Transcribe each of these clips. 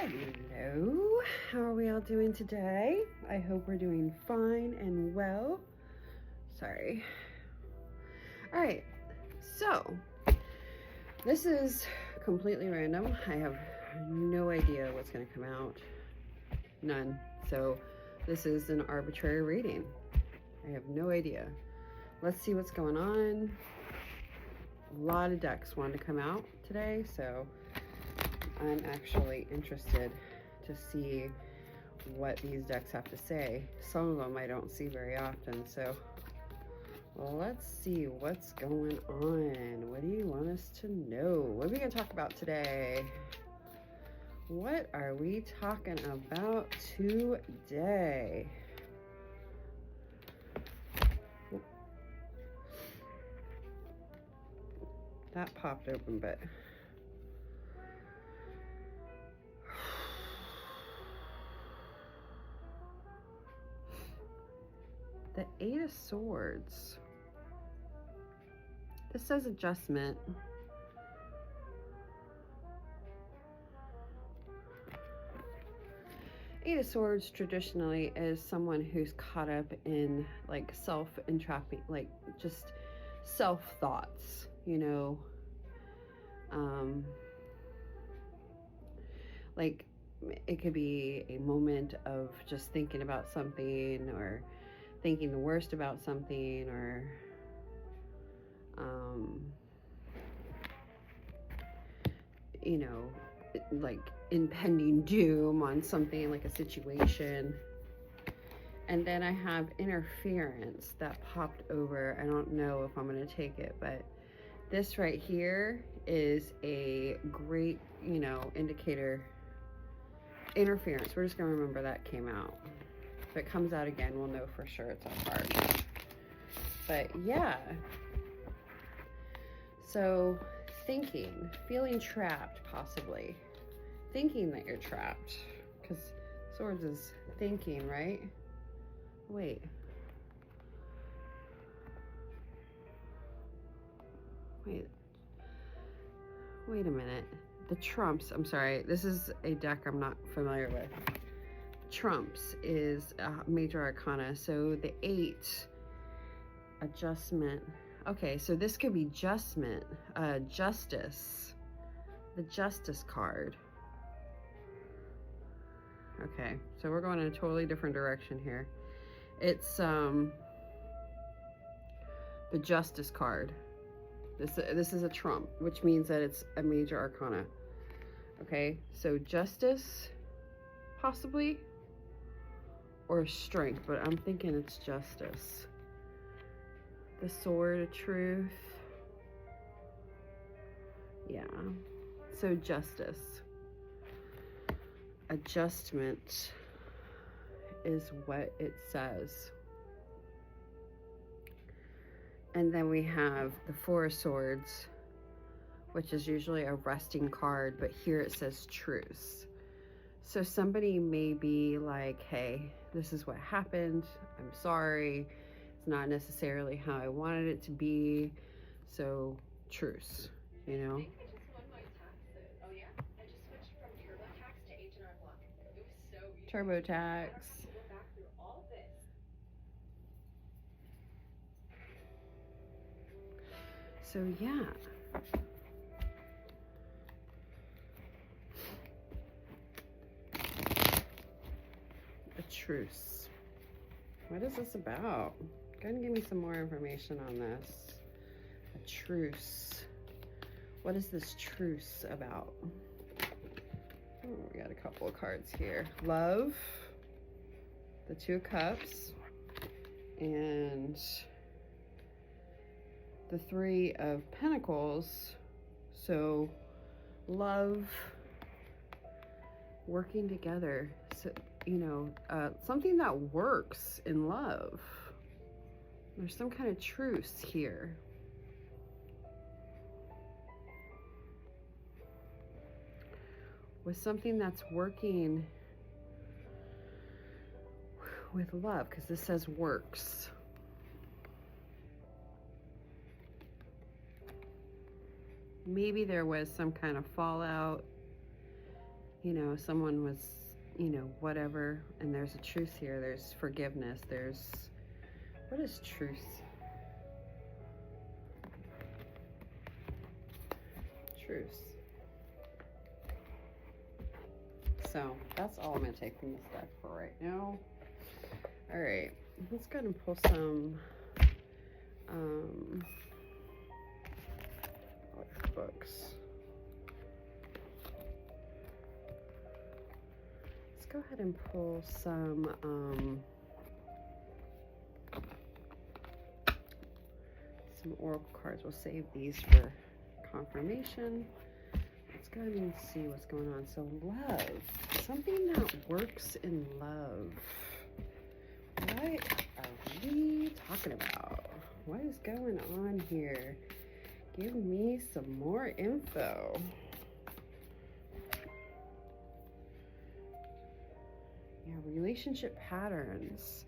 Hello, how are we all doing today? I hope we're doing fine and well. Sorry. All right, so this is completely random. I have no idea what's going to come out. None. So this is an arbitrary reading. I have no idea. Let's see what's going on. A lot of decks wanted to come out today, so I'm actually interested to see what these decks have to say. Some of them I don't see very often, so let's see what's going on. What do you want us to know? What are we going to talk about today? What are we talking about today? That popped open, but the Eight of Swords. This says adjustment. Eight of Swords traditionally is someone who's caught up in like self-entrapping, like just self-thoughts, you know. Like it could be a moment of just thinking about something or thinking the worst about something, or you know, like impending doom on something, like a situation. And then I have interference that popped over. I don't know if I'm going to take it, but this right here is a great, you know, indicator. Interference. We're just going to remember that came out. If it comes out again, we'll know for sure it's a card. But yeah. So thinking, feeling trapped, possibly. Thinking that you're trapped. Because Swords is thinking, right? Wait. Wait a minute. The Trumps, I'm sorry. This is a deck I'm not familiar with. Trumps is a major arcana. So the 8, adjustment. Okay, so this could be adjustment, justice, the Justice card. Okay, so we're going in a totally different direction here. It's the Justice card. This is a Trump, which means that it's a major arcana. Okay, so Justice, possibly, or Strength, but I'm thinking it's Justice. The Sword of Truth. Yeah, so Justice. Adjustment is what it says. And then we have the Four of Swords, which is usually a resting card, but here it says truce. So somebody may be like, hey, this is what happened. I'm sorry. It's not necessarily how I wanted it to be. So truce, you know? Oh yeah? I just switched from TurboTax to H&R Block. It was so easy. TurboTax. We're back through all this. So yeah. A truce. What is this about? Go ahead and give me some more information on this. A truce. What is this truce about? Oh, we got a couple of cards here. Love, the Two of Cups, and the Three of Pentacles. So love, working together. So, you know, something that works in love. There's some kind of truce here. With something that's working with love, because this says works. Maybe there was some kind of fallout, you know, someone was, you know, whatever, and there's a truce here. There's forgiveness. There's, what is truce? Truce. So that's all I'm going to take from this deck for right now. All right, let's go ahead and pull some books. Let's go ahead and pull some oracle cards. We'll save these for confirmation. Let's go ahead and see what's going on. So love, something that works in love. What are we talking about? What is going on here? Give me some more info. Yeah, relationship patterns.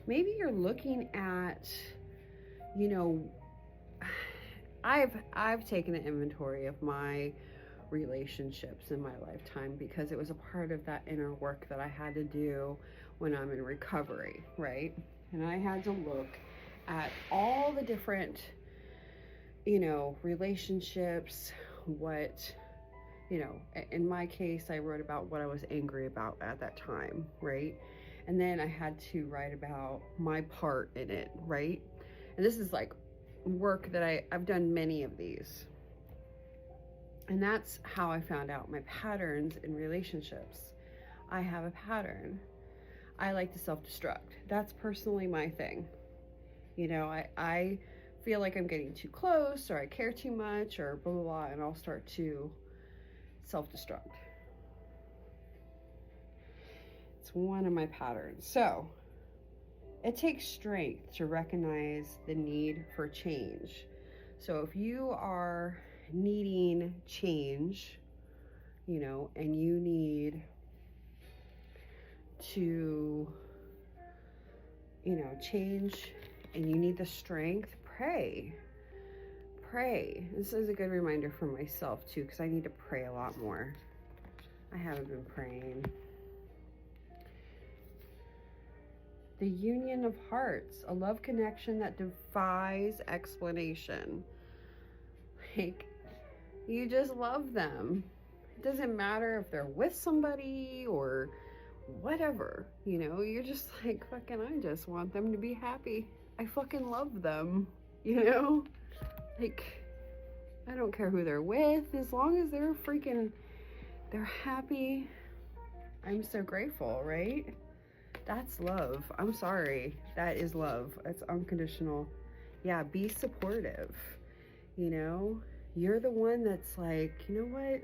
Maybe you're looking at, you know, I've taken an inventory of my relationships in my lifetime because it was a part of that inner work that I had to do when I'm in recovery, right? And I had to look at all the different, you know, relationships, what, you know, in my case, I wrote about what I was angry about at that time, right? And then I had to write about my part in it, right? And this is like work that I've done many of these. And that's how I found out my patterns in relationships. I have a pattern. I like to self-destruct. That's personally my thing. You know, I feel like I'm getting too close, or I care too much, or blah, blah, blah, and I'll start to self-destruct. It's one of my patterns. So it takes strength to recognize the need for change. So if you are needing change, you know, and you need to, you know, change, and you need the strength, pray. This is a good reminder for myself too, because I need to pray a lot more. I haven't been praying. The union of hearts, a love connection that defies explanation. Like, you just love them. It doesn't matter if they're with somebody or whatever, you know, you're just like, fucking, I just want them to be happy. I fucking love them, you know? Like, I don't care who they're with, as long as they're happy. I'm so grateful, right? That's love. I'm sorry. That is love. It's unconditional. Yeah, be supportive. You know, you're the one that's like, you know what?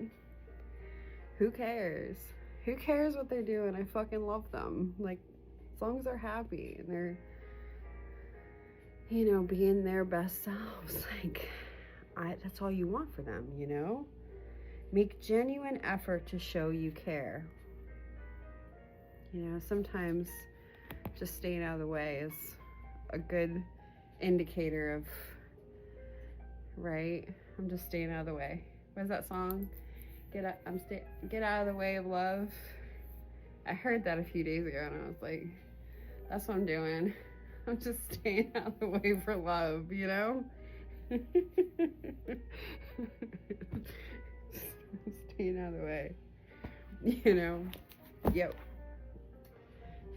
Who cares? Who cares what they're doing? I fucking love them. Like, as long as they're happy and they're, you know, being their best selves, like, that's all you want for them, you know? Make genuine effort to show you care. You know, sometimes just staying out of the way is a good indicator of, right? I'm just staying out of the way. What is that song? Get out of the way of love. I heard that a few days ago and I was like, that's what I'm doing. I'm just staying out of the way for love, you know? Staying out of the way, you know? Yep.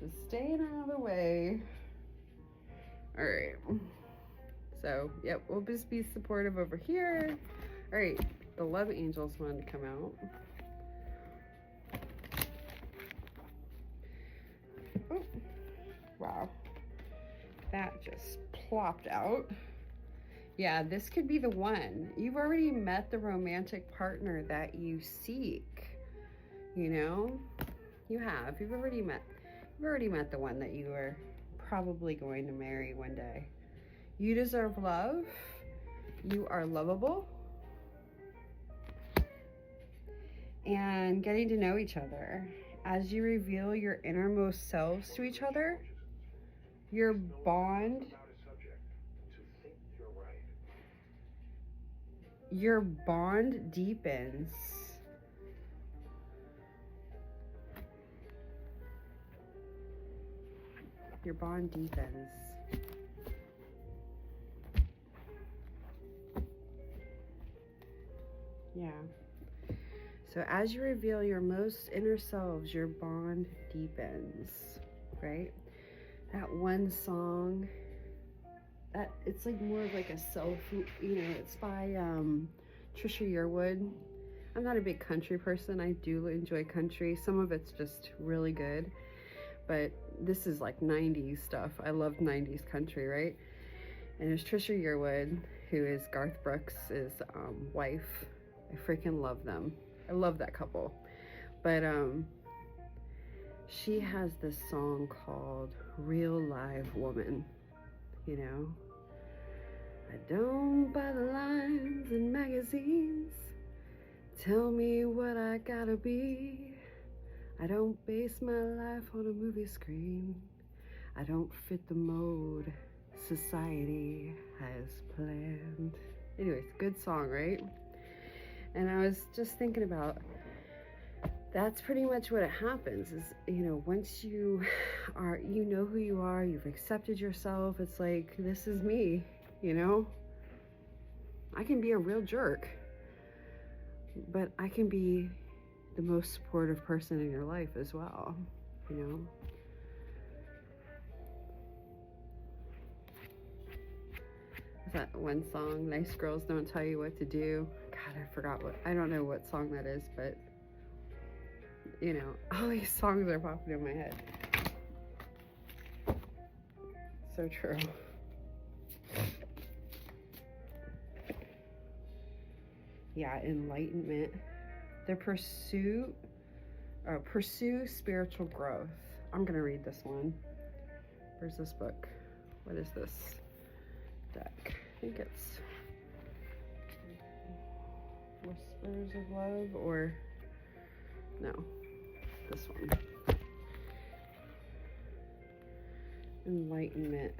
Just staying out of the way. All right. So, yep, we'll just be supportive over here. All right, the love angels wanted to come out. Oh, wow. That just plopped out. Yeah, this could be the one. You've already met the romantic partner that you seek. You know? You have. You've already met the one that you are probably going to marry one day. You deserve love. You are lovable. And getting to know each other. As you reveal your innermost selves to each other, your bond deepens. your bond deepens. Yeah. So as you reveal your most inner selves, your bond deepens, right? That one song, that it's like more of like a self, it's by Trisha Yearwood. I'm not a big country person. I do enjoy country. Some of it's just really good, but this is like 90s stuff. I love 90s country, right? And there's Trisha Yearwood, who is Garth Brooks' wife. I freaking love them. I love that couple. But she has this song called Real Live Woman, you know. I don't buy the lines in magazines. Tell me what I gotta be. I don't base my life on a movie screen. I don't fit the mode society has planned. Anyways, good song, right? And I was just thinking about, that's pretty much what it happens is, once you are, you know who you are, you've accepted yourself, it's like, this is me, I can be a real jerk, but I can be the most supportive person in your life as well, That one song, Nice Girls Don't Tell You What to Do. God, I don't know what song that is, but all these songs are popping in my head. So true. Yeah, enlightenment. The pursue spiritual growth. I'm gonna read this one. Where's this book? What is this deck? I think it's Whispers of Love, or no, this one. Enlightenment.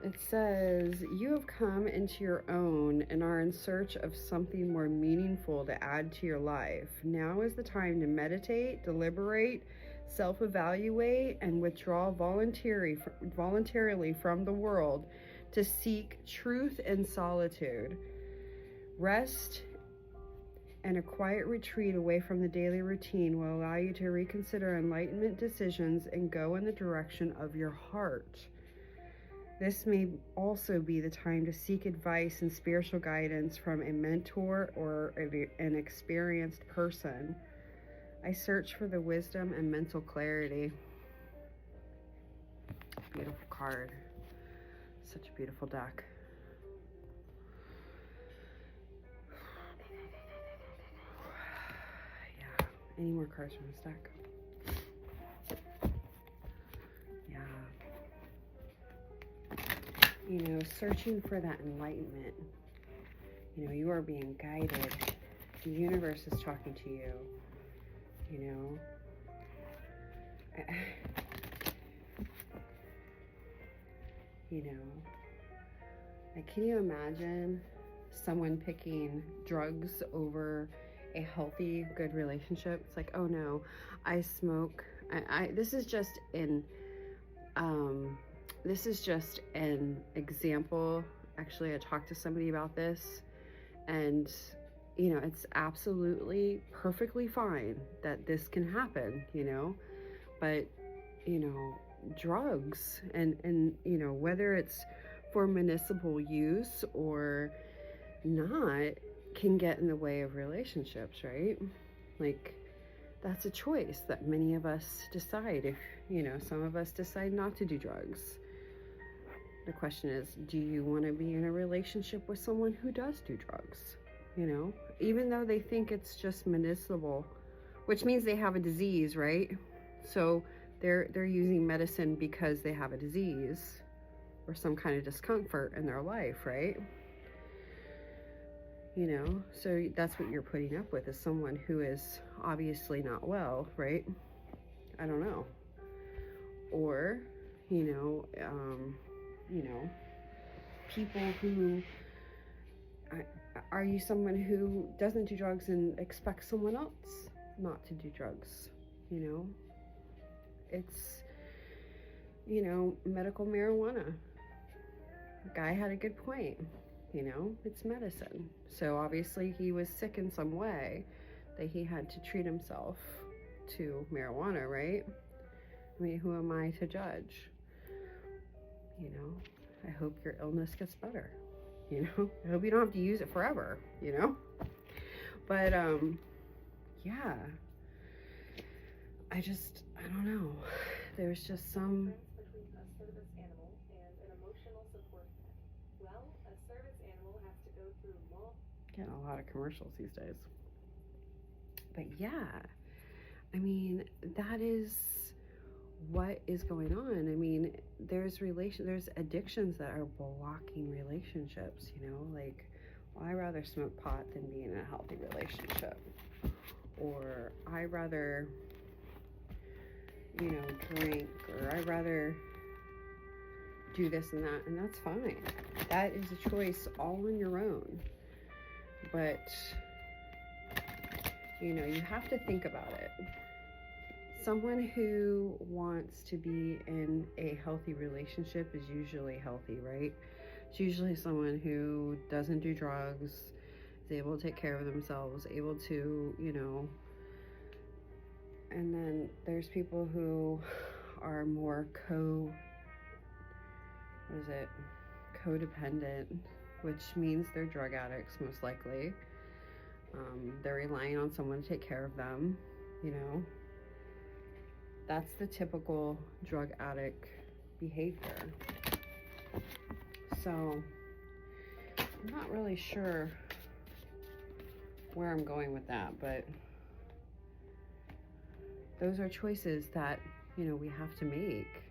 It says, you have come into your own and are in search of something more meaningful to add to your life. Now is the time to meditate, deliberate, self-evaluate, and withdraw voluntarily from the world to seek truth and solitude. Rest and a quiet retreat away from the daily routine will allow you to reconsider enlightenment decisions and go in the direction of your heart. This may also be the time to seek advice and spiritual guidance from a mentor or an experienced person. I search for the wisdom and mental clarity. Beautiful card. Such a beautiful deck. Yeah. Any more cards from this deck? Searching for that enlightenment. You are being guided. The universe is talking to you. Can you imagine someone picking drugs over a healthy, good relationship? It's like, oh no, I smoke. This is just an example. Actually, I talked to somebody about this, and it's absolutely perfectly fine that this can happen, but drugs and whether it's for municipal use or not can get in the way of relationships, right? Like, that's a choice that many of us decide. If some of us decide not to do drugs. The question is, do you want to be in a relationship with someone who does do drugs? Even though they think it's just municipal, which means they have a disease, right? So they're using medicine because they have a disease or some kind of discomfort in their life, right? So that's what you're putting up with, is someone who is obviously not well, right? I don't know. Or, people who, are you someone who doesn't do drugs and expects someone else not to do drugs? It's, you know, medical marijuana. The guy had a good point. You know, it's medicine. So obviously he was sick in some way that he had to treat himself to marijuana, right? I mean, who am I to judge? You know, I hope your illness gets better. You know, I hope you don't have to use it forever, you know? But, yeah. I don't know. There's just some... Between a service animal and an emotional support pet. Well, a service animal has to go through more. Getting a lot of commercials these days. But yeah, I mean, that is what is going on. I mean, there's addictions that are blocking relationships, you know, like, well, I'd rather smoke pot than be in a healthy relationship. Or I'd rather, you know, drink, or I'd rather do this and that, and that's fine. That is a choice all on your own. But, you know, you have to think about it. Someone who wants to be in a healthy relationship is usually healthy, right? It's usually someone who doesn't do drugs, is able to take care of themselves, able to, you know. And then there's people who are more codependent, which means they're drug addicts most likely. They're relying on someone to take care of them, you know. That's the typical drug addict behavior. So I'm not really sure where I'm going with that, but those are choices that, you know, we have to make.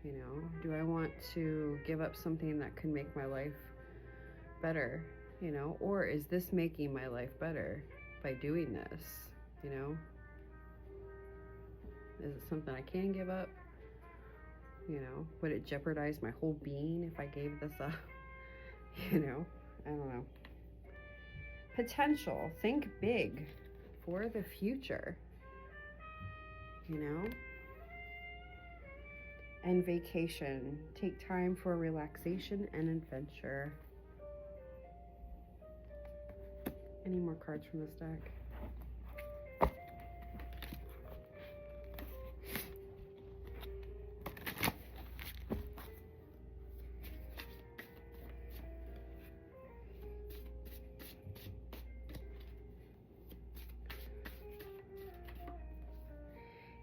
You know, do I want to give up something that could make my life better, you know, or is this making my life better by doing this, you know? Is it something I can give up? You know, would it jeopardize my whole being if I gave this up? You know, I don't know. Potential. Think big for the future. You know? And vacation. Take time for relaxation and adventure. Any more cards from this deck?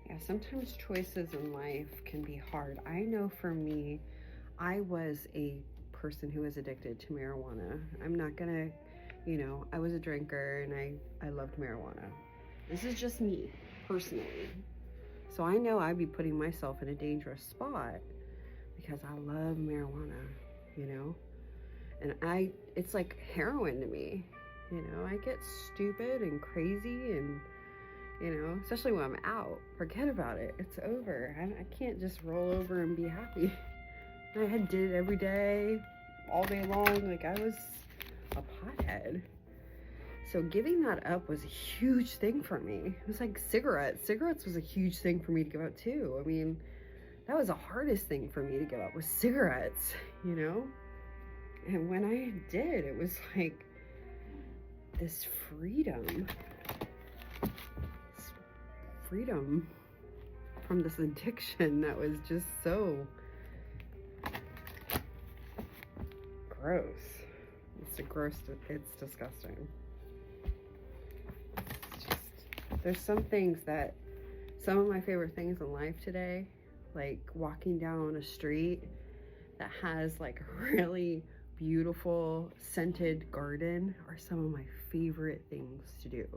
Yeah, sometimes choices in life can be hard. I know for me, I was a person who was addicted to marijuana. I'm not gonna, you know, I was a drinker and I loved marijuana. This is just me, personally. So I know I'd be putting myself in a dangerous spot because I love marijuana, you know? And it's like heroin to me, you know? I get stupid and crazy and, you know, especially when I'm out. Forget about it. It's over. I can't just roll over and be happy. I did it every day, all day long. Like, I was a pothead. So giving that up was a huge thing for me. It was like cigarettes. Cigarettes was a huge thing for me to give up too. I mean, that was the hardest thing for me to give up was cigarettes, you know? And when I did, it was like this freedom from this addiction that was just so gross. It's disgusting. It's just, there's some of my favorite things in life today, like walking down a street that has like a really beautiful scented garden are some of my favorite things to do.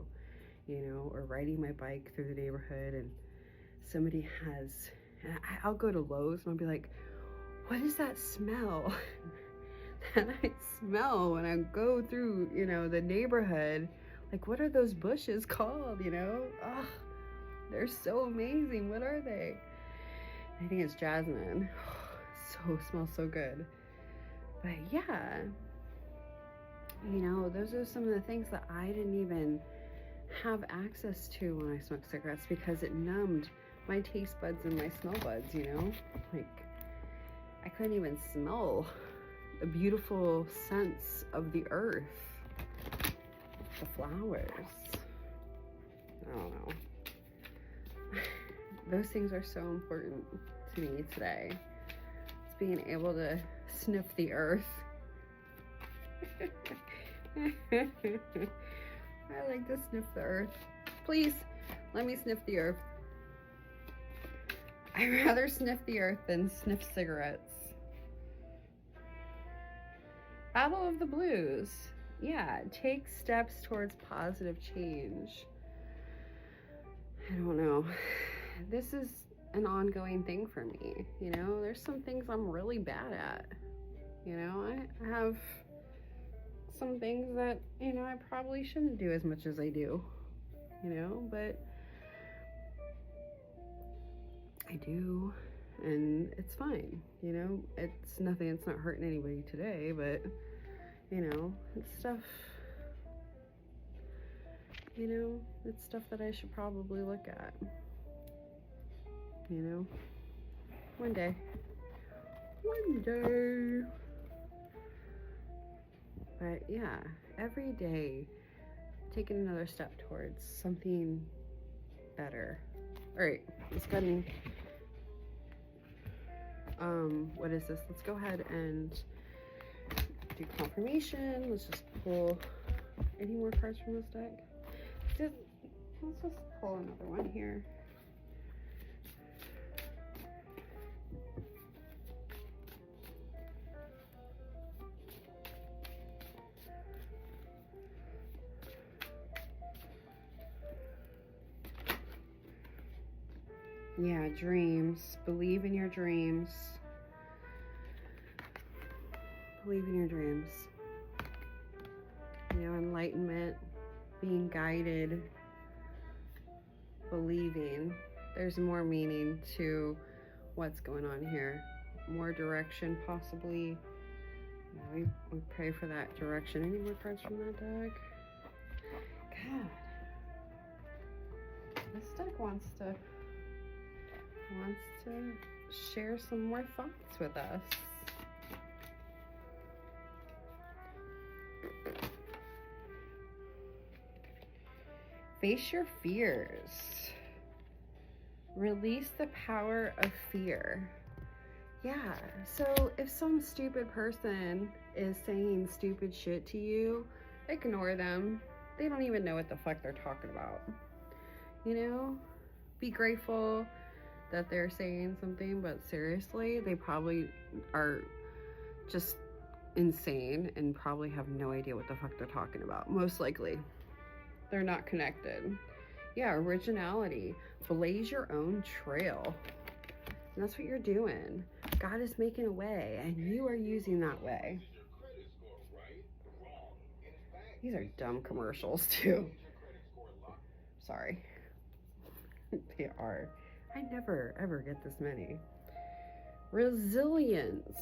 You know, or riding my bike through the neighborhood and somebody has, and I'll go to Lowe's and I'll be like, what is that smell that I smell when I go through, you know, the neighborhood? Like, what are those bushes called, you know? Oh, they're so amazing. What are they? I think it's jasmine. Smells so good. But yeah, you know, those are some of the things that I didn't even have access to when I smoked cigarettes because it numbed my taste buds and my smell buds, you know? Like, I couldn't even smell the beautiful scents of the earth, the flowers. I don't know. Those things are so important to me today. It's being able to sniff the earth. I like to sniff the earth. Please, let me sniff the earth. I'd rather sniff the earth than sniff cigarettes. Battle of the Blues. Yeah, take steps towards positive change. I don't know. This is an ongoing thing for me. You know, there's some things I'm really bad at. You know, I have some things that, you know, I probably shouldn't do as much as I do. You know, but I do, and it's fine. You know, it's nothing, it's not hurting anybody today, but, you know, it's stuff, you know, it's stuff that I should probably look at. You know, one day. But yeah, every day taking another step towards something better. All right, let's go ahead and what is this? Let's go ahead and do confirmation. Let's just pull any more cards from this deck. Let's just pull another one here. Yeah, dreams. Believe in your dreams. Believe in your dreams. You know, enlightenment, being guided, believing. There's more meaning to what's going on here. More direction, possibly. You know, we pray for that direction. Any more cards from that deck? God. This deck wants to share some more thoughts with us. Face your fears. Release the power of fear. Yeah, so if some stupid person is saying stupid shit to you, ignore them. They don't even know what the fuck they're talking about. You know? Be grateful that they're saying something, but seriously, they probably are just insane and probably have no idea what the fuck they're talking about. Most likely. They're not connected. Yeah, originality. Blaze your own trail. And that's what you're doing. God is making a way, and you are using that way. These are dumb commercials, too. Sorry. They are. I never, ever get this many. Resilience.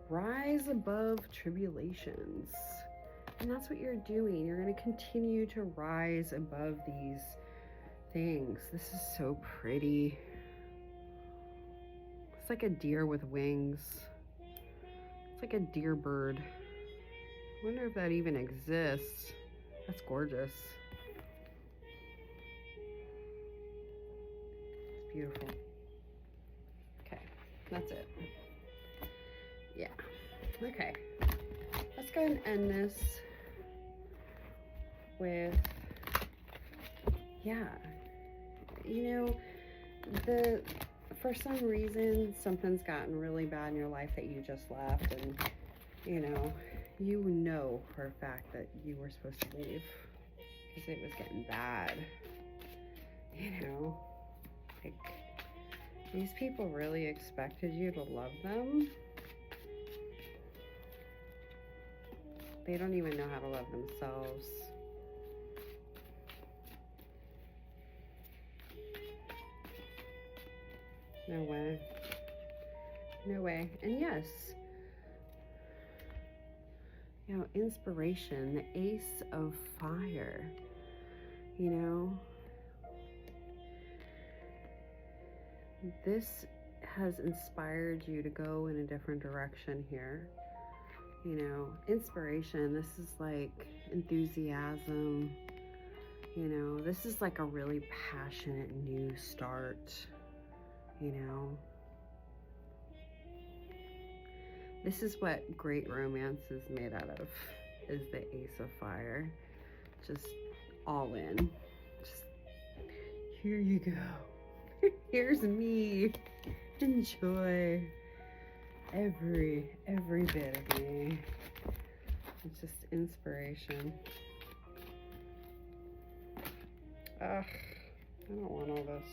Rise above tribulations. And that's what you're doing. You're going to continue to rise above these things. This is so pretty. It's like a deer with wings. It's like a deer bird. I wonder if that even exists. That's gorgeous. It's beautiful. Okay, that's it. Yeah. Okay. Let's go ahead and end this with, yeah, you know, for some reason, something's gotten really bad in your life that you just left, and, you know for a fact that you were supposed to leave because it was getting bad, you know, like, these people really expected you to love them. They don't even know how to love themselves. No way. No way. And yes, you know, inspiration, the Ace of Fire, you know, this has inspired you to go in a different direction here. You know, inspiration, this is like enthusiasm. You know, this is like a really passionate new start. You know, this is what great romance is made out of, is the Ace of Fire. Just all in. Just, here you go. Here's me. Enjoy every bit of me. It's just inspiration. Ugh, I don't want all this.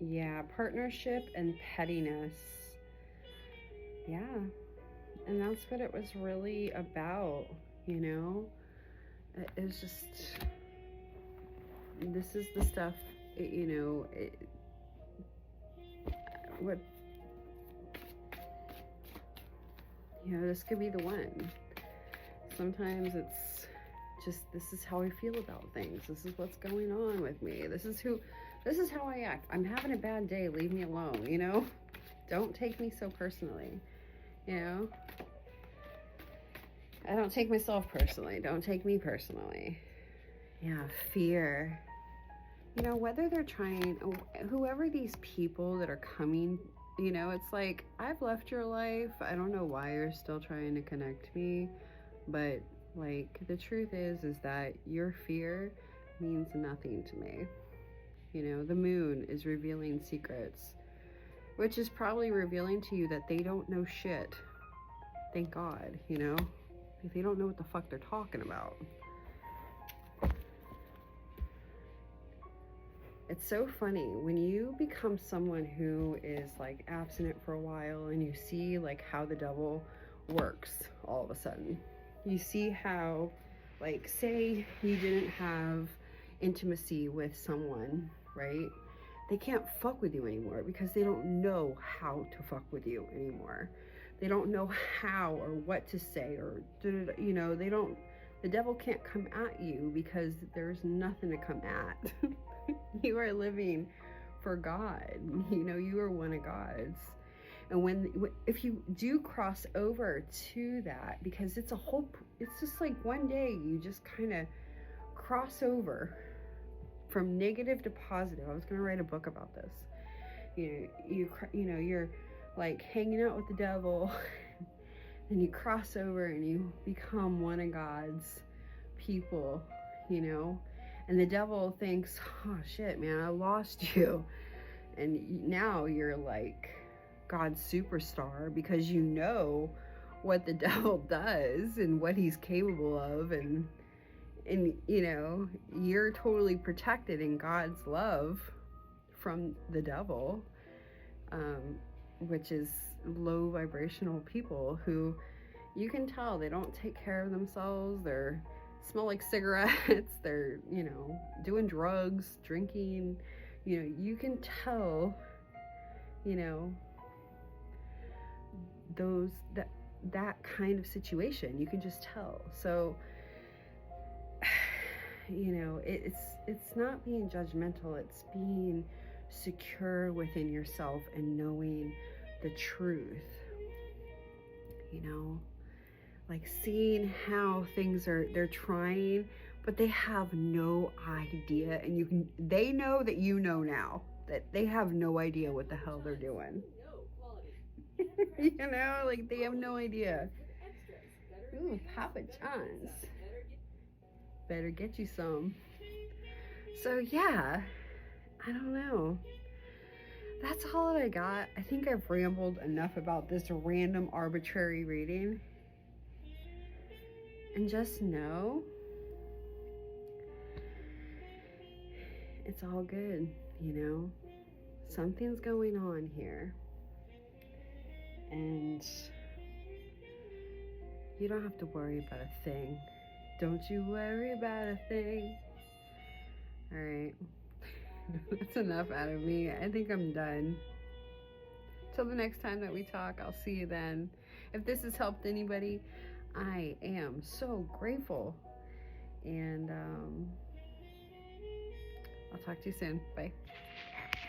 Yeah, partnership and pettiness. Yeah, and that's what it was really about, you know? It was just, this is the stuff, you know, what, you know, this could be the one. Sometimes it's just, this is how I feel about things. This is what's going on with me. This is how I act. I'm having a bad day, leave me alone, you know? Don't take me so personally, you know? I don't take myself personally. Don't take me personally. Yeah, fear. You know, whether they're trying, whoever these people that are coming, you know, it's like, I've left your life. I don't know why you're still trying to connect me, but like, the truth is that your fear means nothing to me. You know, the moon is revealing secrets, which is probably revealing to you that they don't know shit. Thank God, you know? Like, they don't know what the fuck they're talking about. It's so funny when you become someone who is like abstinent for a while and you see like how the devil works all of a sudden. You see how, like, say you didn't have intimacy with someone, right? They can't fuck with you anymore because they don't know how to fuck with you anymore. They don't know how or what to say, or, you know, the devil can't come at you because there's nothing to come at. You are living for God. You know, you are one of God's. And if you do cross over to that, because it's just like one day you just kind of cross over from negative to positive. I was going to write a book about this. You know, you're like hanging out with the devil, and you cross over and you become one of God's people, you know, and the devil thinks, oh shit, man, I lost you. And now you're like God's superstar because you know what the devil does and what he's capable of, and you know, you're totally protected in God's love from the devil, which is low vibrational people who you can tell they don't take care of themselves. They're smell like cigarettes. They're, you know, doing drugs, drinking. You know, you can tell, you know, that kind of situation. You can just tell. So, you know, it's not being judgmental. It's being secure within yourself and knowing the truth. You know, like seeing how they're trying, but they have no idea, and they know that you know now that they have no idea what the hell they're doing. You know, like they have no idea. Ooh, Papa John's. Better get you some. So yeah, I don't know. That's all that I got. I think I've rambled enough about this random arbitrary reading. And just know it's all good, you know? Something's going on here. And you don't have to worry about a thing. Don't you worry about a thing. All right. That's enough out of me. I think I'm done. till the next time that we talk, I'll see you then. If this has helped anybody, I am so grateful. And I'll talk to you soon. Bye.